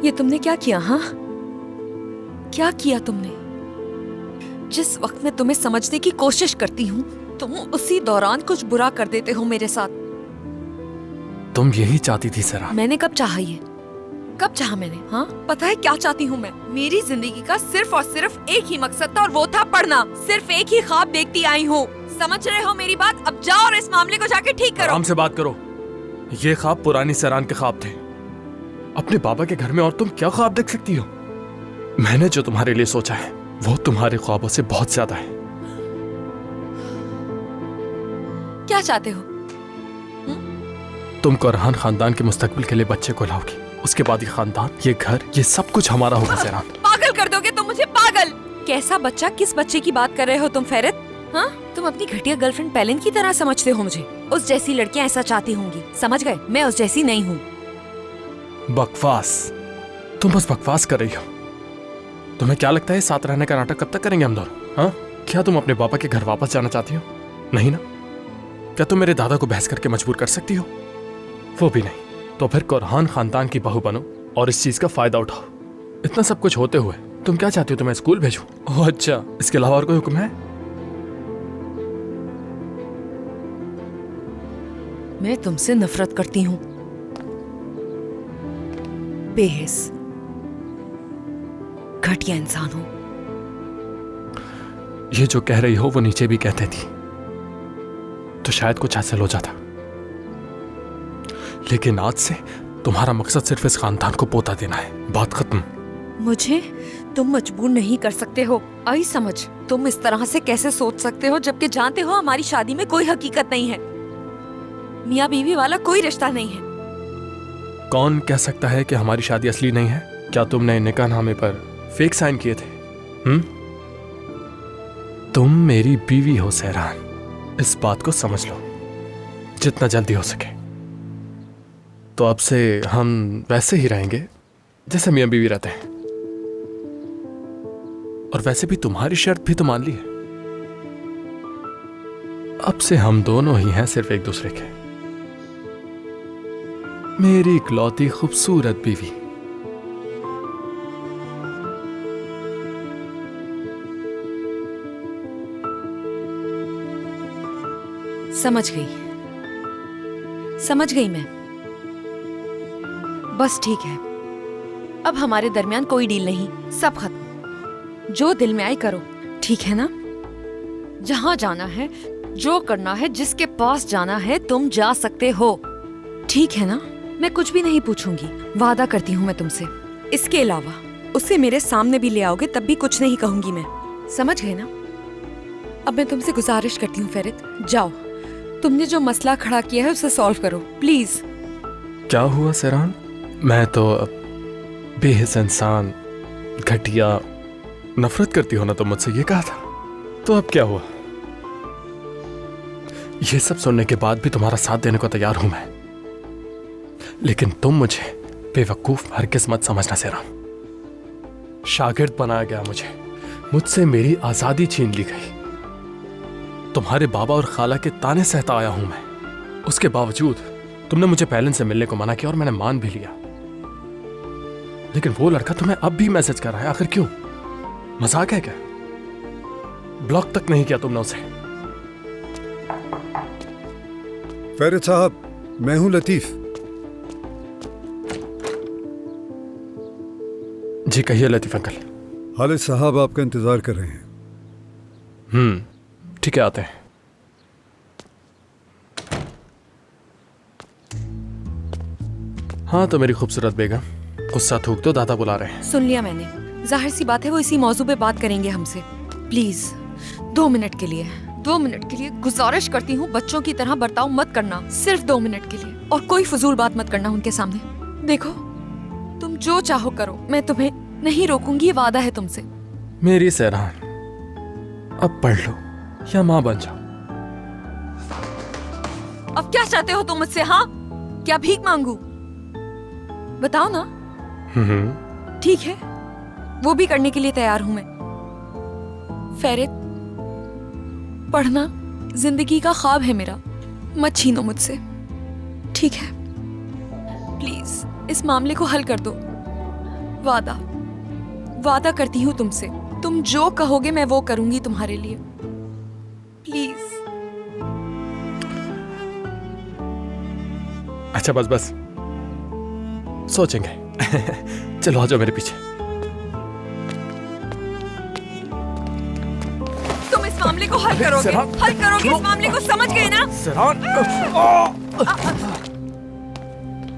ये तुमने क्या किया? हाँ, क्या किया तुमने? जिस वक्त मैं तुम्हें समझने की कोशिश करती हूँ, तुम उसी दौरान कुछ बुरा कर देते हो मेरे साथ। तुम यही चाहती थी सरा। मैंने कब चाहा ये? कब चाहा मैंने? हाँ, पता है क्या चाहती हूँ मैं? मेरी जिंदगी का सिर्फ और सिर्फ एक ही मकसद था और वो था पढ़ना। सिर्फ एक ही ख्वाब देखती आई हूँ। समझ रहे हो मेरी बात? अब जाओ और इस मामले को जाके ठीक करो। आराम से बात करो। ये ख्वाब पुरानी सरान के ख्वाब थे। अपने बाबा के घर में और तुम क्या ख्वाब देख सकती हो? मैंने जो तुम्हारे लिए सोचा है वो तुम्हारे ख्वाबों से बहुत ज्यादा है। क्या चाहते हो? तुम कोरहान खानदान के मुस्तकबिल के लिए बच्चे को लाओगी। उसके बाद ये खानदान, ये घर, ये सब कुछ हमारा होगा सरान। पागल कर दोगे तुम मुझे, पागल। कैसा बच्चा? किस बच्चे की बात कर रहे हो तुम फेरित? हाँ, तुम अपनी घटिया गर्लफ्रेंड पेलिन की तरह समझते हो मुझे। उस जैसी लड़कियां ऐसा चाहती होंगी, समझ गए? मैं उस जैसी नहीं हूँ। बकवास। तुम बस बकवास कर रही हो। तुम्हें क्या लगता है साथ रहने का नाटक कब तक करेंगे हम दोनों? हाँ, क्या तुम अपने पापा के घर वापस जाना चाहती हो? नहीं ना? क्या तुम मेरे दादा को बहस करके मजबूर कर सकती हो? वो भी नहीं। तो फिर कोरहान खानदान की बहू बनो और इस चीज का फायदा उठाओ। इतना सब कुछ होते हुए तुम क्या चाहती हो? तुम्हें स्कूल भेजूं? ओह अच्छा, इसके अलावा और कोई हुक्म है? मैं तुमसे नफरत करती हूँ, बेहिस घटिया इंसान हो। ये जो कह रही हो वो नीचे भी कहते थी, तो शायद कुछ हासिल हो जाता। लेकिन आज से तुम्हारा मकसद सिर्फ इस खानदान को पोता देना है। बात खत्म। मुझे तुम मजबूर नहीं कर सकते हो। आई समझ, तुम इस तरह से कैसे सोच सकते हो जबकि जानते हो हमारी शादी में कोई हकीकत नहीं है। मियाँ बीवी वाला कोई रिश्ता नहीं है। कौन कह सकता है कि हमारी शादी असली नहीं है? क्या तुमने निकाहनामे पर फेक साइन किए थे? तुम मेरी बीवी हो सहरान, इस बात को समझ लो जितना जल्दी हो सके। तो अब से हम वैसे ही रहेंगे जैसे मियाँ बीवी रहते हैं। और वैसे भी तुम्हारी शर्त भी तो मान ली है। अब से हम दोनों ही हैं सिर्फ एक दूसरे के। मेरी इकलौती खूबसूरत बीवी। समझ गई, समझ गई मैं। बस ठीक है, अब हमारे दरमियान कोई डील नहीं, सब खत्म। जो दिल में आई करो, ठीक है ना? जहां जाना है, जो करना है, जिसके पास जाना है, तुम जा सकते हो, ठीक है ना? मैं कुछ भी नहीं पूछूंगी, वादा करती हूँ मैं तुमसे। इसके अलावा उसे मेरे सामने भी ले आओगे तब भी कुछ नहीं कहूंगी मैं, समझ गए ना? अब मैं तुमसे गुजारिश करती हूँ फेरित, जाओ, तुमने जो मसला खड़ा किया है उसे सॉल्व करो प्लीज। क्या हुआ सहरान? मैं तो बेहिस इंसान, घटिया, नफरत करती हो ना तुम मुझसे, ये कहा था। तो अब क्या हुआ? ये सब सुनने के बाद भी तुम्हारा साथ देने को तैयार हूं मैं। लेकिन तुम मुझे बेवकूफ हरगिज़ मत समझना सहरान। शागिर्द बनाया गया मुझसे मेरी आजादी छीन ली गई। तुम्हारे बाबा और खाला के ताने सहता आया हूं मैं। उसके बावजूद तुमने मुझे पेलिन से मिलने को मना किया और मैंने मान भी लिया। लेकिन वो लड़का तुम्हें अब भी मैसेज कर रहा है, आखिर क्यों? मजाक है क्या? ब्लॉक तक नहीं किया तुमने उसे। फेरित साहब, मैं हूं लतीफ। जी कहिए लतीफ अंकल। खालिद साहब आपका इंतजार कर रहे हैं। ठीक है, आते हैं। हाँ तो मेरी खूबसूरत बेगम, गुस्सा थूक दो, दादा बुला रहे हैं। सुन लिया मैंने, जाहिर सी बात है वो इसी मौजू पे बात करेंगे हमसे। प्लीज 2 मिनट के लिए, 2 मिनट के लिए गुजारिश करती हूँ, बच्चों की तरह बर्ताव मत करना, सिर्फ 2 मिनट के लिए। और कोई फजूल बात मत करना उनके सामने। देखो, तुम जो चाहो करो, मैं तुम्हें नहीं रोकूंगी, ये वादा है तुमसे। मेरी सहरान, अब पढ़ लो या माँ बन जाओ। अब क्या चाहते हो तुम मुझसे? हाँ, क्या भीख मांगू? बताओ ना। ठीक है, वो भी करने के लिए तैयार हूं मैं। फेरित, पढ़ना जिंदगी का ख्वाब है मेरा, मत छीनो मुझसे, ठीक है? प्लीज इस मामले को हल कर दो। वादा वादा करती हूँ तुमसे, तुम जो कहोगे मैं वो करूंगी तुम्हारे लिए। प्लीज। अच्छा बस बस, सोचेंगे। चलो आ जाओ मेरे पीछे। तुम इस मामले को हल करोगे, सिरान, हल करोगे सुनो। इस मामले को, समझ गए ना? सिरान,